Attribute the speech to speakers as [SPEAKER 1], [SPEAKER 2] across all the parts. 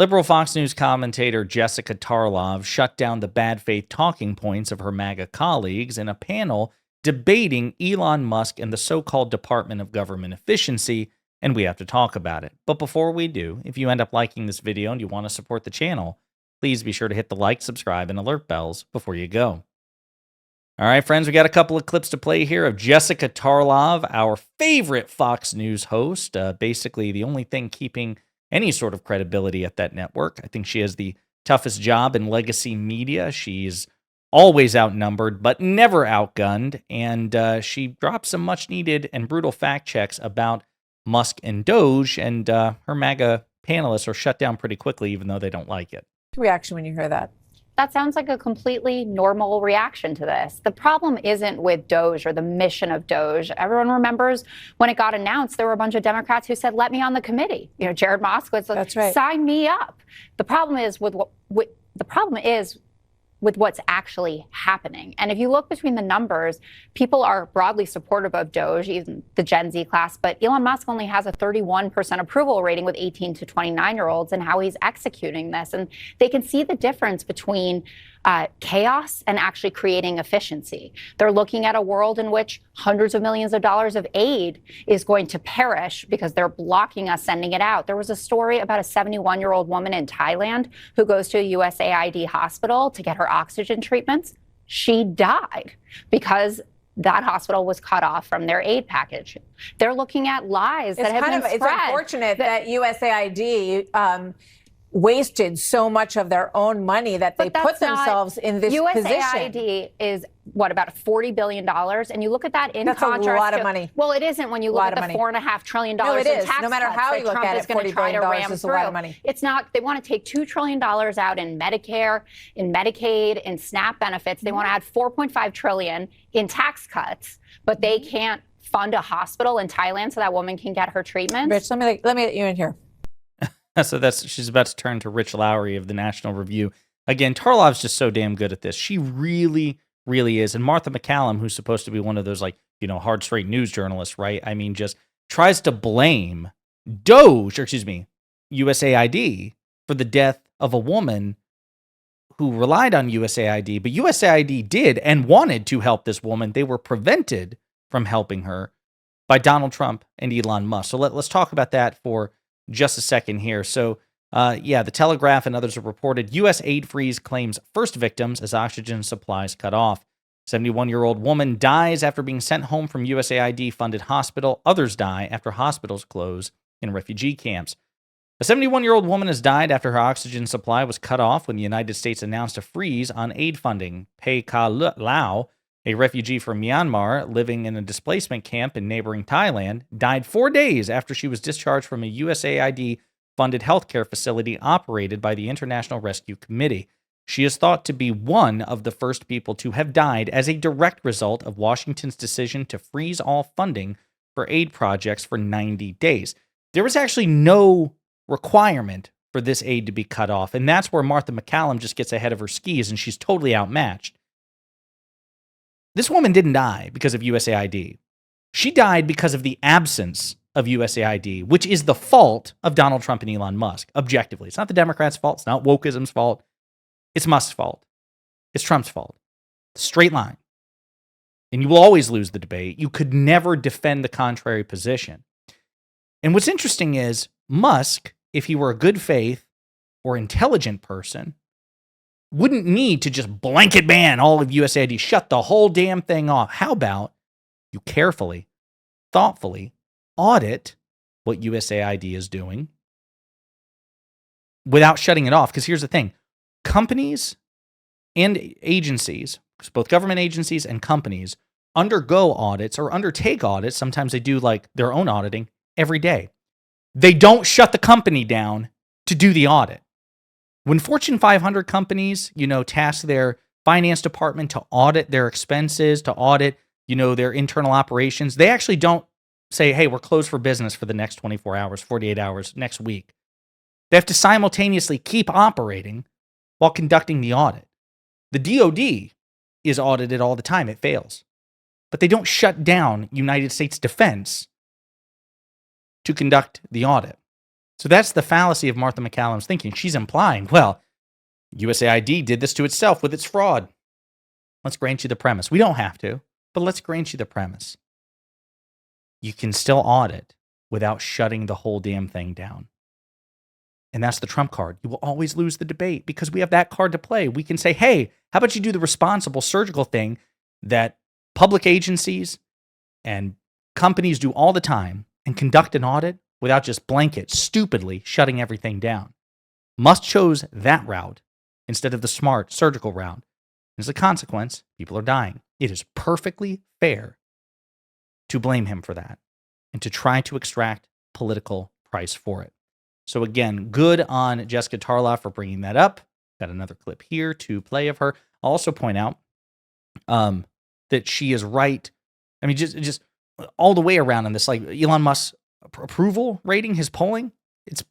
[SPEAKER 1] Liberal Fox News commentator Jessica Tarlov shut down the bad faith talking points of her MAGA colleagues in a panel debating Elon Musk and the so-called Department of Government Efficiency, and we have to talk about it. But before we do, if you end up liking this video and you want to support the channel, please be sure to hit the like, subscribe, and alert bells before you go. All right, friends, we got a couple of clips to play here of Jessica Tarlov, our favorite Fox News host, basically the only thing keeping any sort of credibility at that network. I think she has the toughest job in legacy media. She's always outnumbered, but never outgunned, and she dropped some much-needed and brutal fact checks about Musk and Doge, and her MAGA panelists are shut down pretty quickly, even though they don't like it.
[SPEAKER 2] Reaction when you hear that?
[SPEAKER 3] That sounds like a completely normal reaction to this. The problem isn't with Doge or the mission of Doge. Everyone remembers when it got announced, there were a bunch of Democrats who said, "Let me on the committee." You know, Jared Moskowitz,
[SPEAKER 2] That's right.
[SPEAKER 3] Sign me up. The problem is with what's actually happening. And if you look between the numbers, people are broadly supportive of Doge, even the Gen Z class, but Elon Musk only has a 31% approval rating with 18 to 29-year-olds and how he's executing this. And they can see the difference between chaos and actually creating efficiency. They're looking at a world in which hundreds of millions of dollars of aid is going to perish because they're blocking us sending it out. There was a story about a 71-year-old woman in Thailand who goes to a USAID hospital to get her oxygen treatments. She died because that hospital was cut off from their aid package. They're looking at lies that have been spread.
[SPEAKER 2] It's unfortunate that USAID wasted so much of their own money that they put themselves in this position.
[SPEAKER 3] USAID is what, about $40 billion, and you look at that in contrast.
[SPEAKER 2] That's a lot of money.
[SPEAKER 3] Well, it isn't when you look at the $4.5 trillion
[SPEAKER 2] no, it is.
[SPEAKER 3] in tax
[SPEAKER 2] No matter
[SPEAKER 3] cuts
[SPEAKER 2] how
[SPEAKER 3] that
[SPEAKER 2] you look
[SPEAKER 3] Trump
[SPEAKER 2] at
[SPEAKER 3] is
[SPEAKER 2] it,
[SPEAKER 3] going to
[SPEAKER 2] $40
[SPEAKER 3] try to
[SPEAKER 2] billion
[SPEAKER 3] ram
[SPEAKER 2] is a
[SPEAKER 3] through.
[SPEAKER 2] lot of money.
[SPEAKER 3] It's not. They want to take $2 trillion out in Medicare, in Medicaid, in SNAP benefits. They want to add $4.5 trillion in tax cuts, but they can't fund a hospital in Thailand so that woman can get her treatment.
[SPEAKER 2] Rich, let me get you in here.
[SPEAKER 1] So she's about to turn to Rich Lowry of the National Review. Again, Tarlov's just so damn good at this. She really, really is. And Martha McCallum, who's supposed to be one of those, like, you know, hard, straight news journalists, right? I mean, just tries to blame USAID for the death of a woman who relied on USAID. But USAID did and wanted to help this woman. They were prevented from helping her by Donald Trump and Elon Musk. So let's talk about that for just a second here. So, the Telegraph and others have reported U.S. aid freeze claims first victims as oxygen supplies cut off. 71-year-old woman dies after being sent home from USAID-funded hospital. Others die after hospitals close in refugee camps. A 71-year-old woman has died after her oxygen supply was cut off when the United States announced a freeze on aid funding. Pei Ka Lao, a refugee from Myanmar living in a displacement camp in neighboring Thailand, died 4 days after she was discharged from a USAID-funded healthcare facility operated by the International Rescue Committee. She is thought to be one of the first people to have died as a direct result of Washington's decision to freeze all funding for aid projects for 90 days. There was actually no requirement for this aid to be cut off, and that's where Martha McCallum just gets ahead of her skis, and she's totally outmatched. This woman didn't die because of USAID. She died because of the absence of USAID, which is the fault of Donald Trump and Elon Musk, objectively. It's not the Democrats' fault. It's not wokeism's fault. It's Musk's fault. It's Trump's fault. Straight line. And you will always lose the debate. You could never defend the contrary position. And what's interesting is Musk, if he were a good faith or intelligent person, wouldn't need to just blanket ban all of USAID, shut the whole damn thing off. How about you carefully, thoughtfully audit what USAID is doing without shutting it off? Because here's the thing. Companies and agencies, both government agencies and companies, undergo audits or undertake audits. Sometimes they do like their own auditing every day. They don't shut the company down to do the audit. When Fortune 500 companies, task their finance department to audit their expenses, to audit, their internal operations, they actually don't say, hey, we're closed for business for the next 24 hours, 48 hours, next week. They have to simultaneously keep operating while conducting the audit. The DOD is audited all the time. It fails. But they don't shut down United States defense to conduct the audit. So that's the fallacy of Martha McCallum's thinking. She's implying, well, USAID did this to itself with its fraud. Let's grant you the premise. We don't have to, but let's grant you the premise. You can still audit without shutting the whole damn thing down. And that's the trump card. You will always lose the debate because we have that card to play. We can say, hey, how about you do the responsible surgical thing that public agencies and companies do all the time and conduct an audit without just blanket, stupidly shutting everything down. Musk chose that route instead of the smart surgical route. As a consequence, people are dying. It is perfectly fair to blame him for that and to try to extract political price for it. So again, good on Jessica Tarlov for bringing that up. Got another clip here to play of her. I'll also point out that she is right. I mean, just all the way around on this, like Elon Musk's approval rating, his polling, it's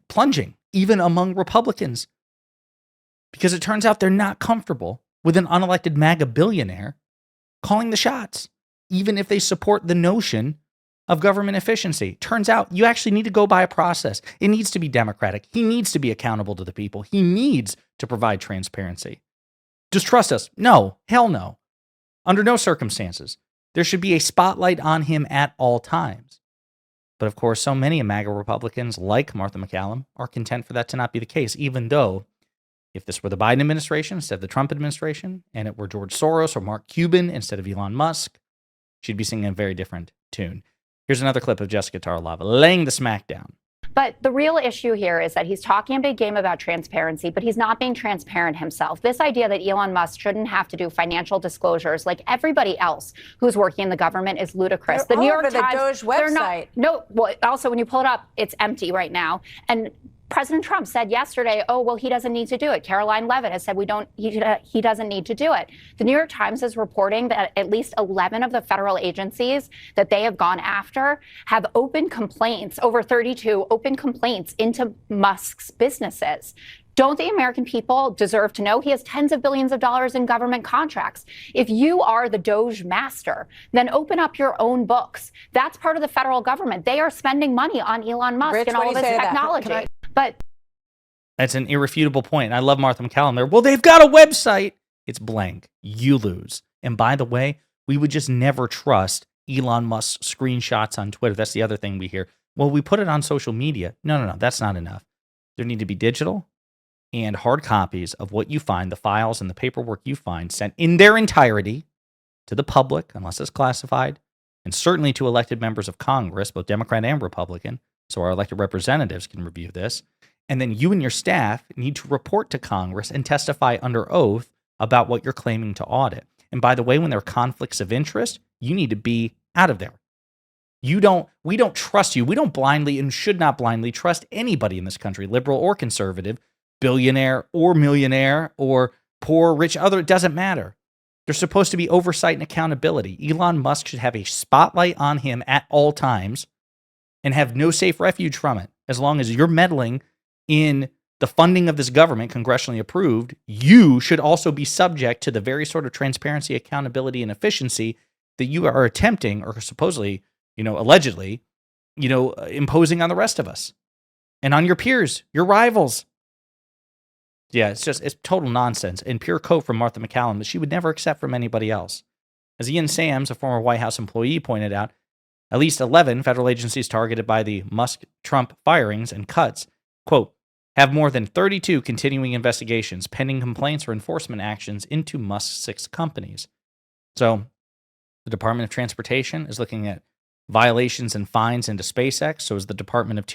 [SPEAKER 1] plunging, even among Republicans. Because it turns out they're not comfortable with an unelected MAGA billionaire calling the shots, even if they support the notion of government efficiency. Turns out you actually need to go by a process. It needs to be democratic. He needs to be accountable to the people. He needs to provide transparency. Just trust us. No, hell no. Under no circumstances. There should be a spotlight on him at all times. But of course, so many MAGA Republicans, like Martha McCallum, are content for that to not be the case, even though if this were the Biden administration instead of the Trump administration, and it were George Soros or Mark Cuban instead of Elon Musk, she'd be singing a very different tune. Here's another clip of Jessica Tarlov laying the smack down.
[SPEAKER 3] But the real issue here is that he's talking a big game about transparency, but he's not being transparent himself. This idea that Elon Musk shouldn't have to do financial disclosures like everybody else who's working in the government is ludicrous.
[SPEAKER 2] They're
[SPEAKER 3] the New York
[SPEAKER 2] the
[SPEAKER 3] Times,
[SPEAKER 2] Doge website.
[SPEAKER 3] Also, when you pull it up, it's empty right now. And President Trump said yesterday, oh, well, he doesn't need to do it. Caroline Leavitt has said he doesn't need to do it. The New York Times is reporting that at least 11 of the federal agencies that they have gone after have open complaints, over 32 open complaints into Musk's businesses. Don't the American people deserve to know? He has tens of billions of dollars in government contracts. If you are the Doge master, then open up your own books. That's part of the federal government. They are spending money on Elon Musk
[SPEAKER 2] Rich,
[SPEAKER 3] and all of his technology. But
[SPEAKER 1] that's an irrefutable point. I love Martha McCallum there. Well, they've got a website. It's blank. You lose. And by the way, we would just never trust Elon Musk's screenshots on Twitter. That's the other thing we hear. Well, we put it on social media. No. That's not enough. There need to be digital and hard copies of what you find, the files and the paperwork you find, sent in their entirety to the public, unless it's classified, and certainly to elected members of Congress, both Democrat and Republican, so our elected representatives can review this. And then you and your staff need to report to Congress and testify under oath about what you're claiming to audit. And by the way, when there are conflicts of interest, you need to be out of there. We don't trust you. We don't blindly and should not blindly trust anybody in this country, liberal or conservative, billionaire or millionaire or poor, rich, other, it doesn't matter. There's supposed to be oversight and accountability. Elon Musk should have a spotlight on him at all times and have no safe refuge from it. As long as you're meddling in the funding of this government, congressionally approved, you should also be subject to the very sort of transparency, accountability, and efficiency that you are attempting or supposedly, allegedly, imposing on the rest of us and on your peers, your rivals. Yeah, it's total nonsense and pure code from Martha McCallum that she would never accept from anybody else. As Ian Sams, a former White House employee, pointed out, at least 11 federal agencies targeted by the Musk-Trump firings and cuts, quote, have more than 32 continuing investigations, pending complaints or enforcement actions into Musk's 6 companies. So the Department of Transportation is looking at violations and fines into SpaceX. So is the Department of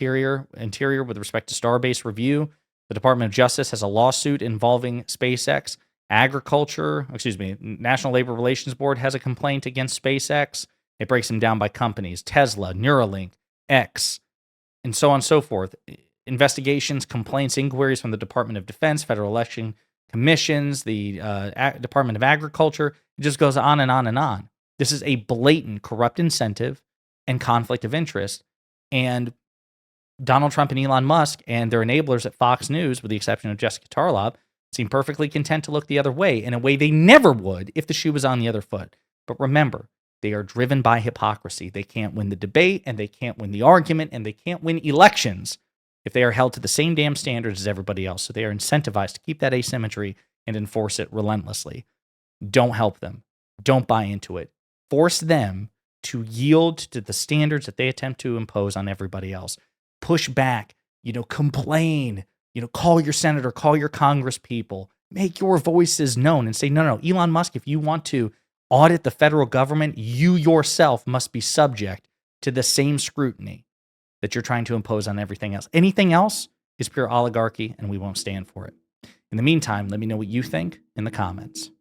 [SPEAKER 1] Interior with respect to Starbase review. The Department of Justice has a lawsuit involving SpaceX. National Labor Relations Board has a complaint against SpaceX. It breaks them down by companies, Tesla, Neuralink, X, and so on and so forth. Investigations, complaints, inquiries from the Department of Defense, Federal Election Commissions, the Department of Agriculture. It just goes on and on and on. This is a blatant corrupt incentive and conflict of interest. And Donald Trump and Elon Musk and their enablers at Fox News, with the exception of Jessica Tarlov, seem perfectly content to look the other way in a way they never would if the shoe was on the other foot. But remember, they are driven by hypocrisy. They can't win the debate, and they can't win the argument, and they can't win elections if they are held to the same damn standards as everybody else. So they are incentivized to keep that asymmetry and enforce it relentlessly. Don't help them. Don't buy into it. Force them to yield to the standards that they attempt to impose on everybody else. Push back, complain, call your senator, call your Congress people, make your voices known and say, no, Elon Musk, if you want to audit the federal government, you yourself must be subject to the same scrutiny that you're trying to impose on everything else. Anything else is pure oligarchy, and we won't stand for it. In the meantime, let me know what you think in the comments.